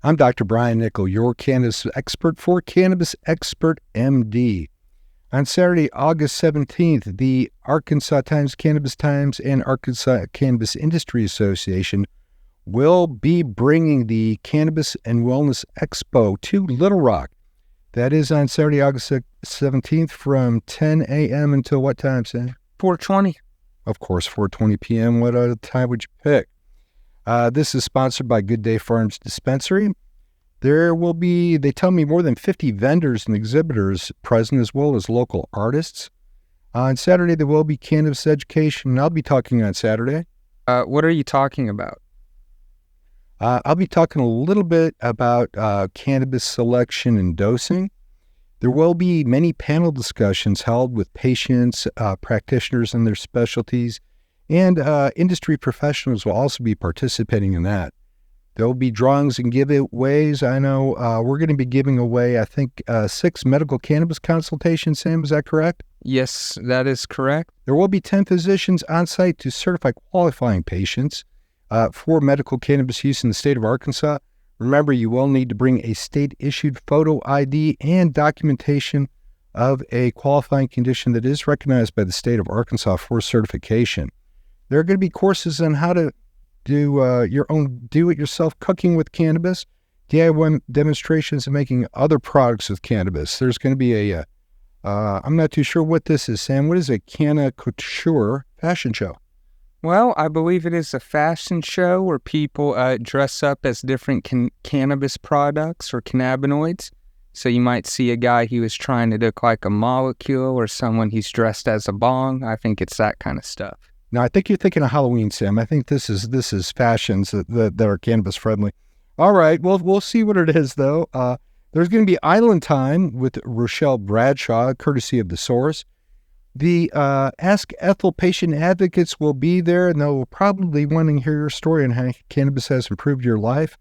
I'm Dr. Brian Nickel, your cannabis expert for Cannabis Expert MD. On Saturday, August 17th, the Arkansas Times, Cannabis Times, and Arkansas Cannabis Industry Association will be bringing the Cannabis and Wellness Expo to Little Rock. That is on Saturday, August 17th from 10 a.m. until what time, Sam? 4:20. Of course, 4:20 p.m. What other time would you pick? This is sponsored by Good Day Farms Dispensary. There will be, they tell me, more than 50 vendors and exhibitors present, as well as local artists. On Saturday, there will be cannabis education, and I'll be talking on Saturday. What are you talking about? I'll be talking a little bit about cannabis selection and dosing. There will be many panel discussions held with patients, practitioners and their specialties, and industry professionals will also be participating in that. There will be drawings and giveaways. I know we're going to be giving away, I think, 6 medical cannabis consultations, Sam, is that correct? Yes, that is correct. There will be 10 physicians on site to certify qualifying patients for medical cannabis use in the state of Arkansas. Remember, you will need to bring a state-issued photo ID and documentation of a qualifying condition that is recognized by the state of Arkansas for certification. There are going to be courses on how to do your own do-it-yourself cooking with cannabis, DIY demonstrations of making other products with cannabis. There's going to be I'm not too sure what this is, Sam. What is a Canna Couture fashion show? Well, I believe it is a fashion show where people dress up as different cannabis products or cannabinoids. So you might see a guy who is trying to look like a molecule, or someone who's dressed as a bong. I think it's that kind of stuff. Now, I think you're thinking of Halloween, Sam. I think this is fashions that are cannabis friendly. All right, well, we'll see what it is, though. There's going to be Island Time with Rochelle Bradshaw, courtesy of The Source. The Ask Ethel patient advocates will be there, and they'll probably want to hear your story on how cannabis has improved your life.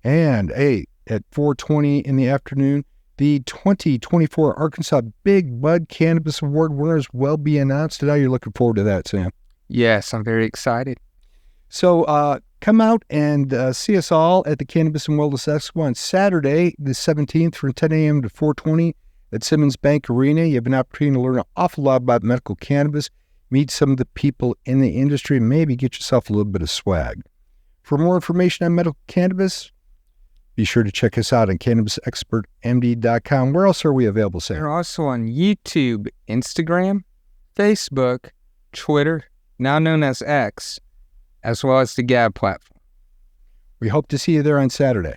And, at 4:20 in the afternoon, the 2024 Arkansas Big Bud Cannabis Award winners will be announced. And now you're looking forward to that, Sam. Yes, I'm very excited. So come out and see us all at the Cannabis and Wellness Expo on Saturday, the 17th, from 10 a.m. to 4:20 at Simmons Bank Arena. You have an opportunity to learn an awful lot about medical cannabis, meet some of the people in the industry, and maybe get yourself a little bit of swag. For more information on medical cannabis, be sure to check us out on CannabisExpertMD.com. Where else are we available, Sam? We're also on YouTube, Instagram, Facebook, Twitter, now known as X, as well as the Gab platform. We hope to see you there on Saturday.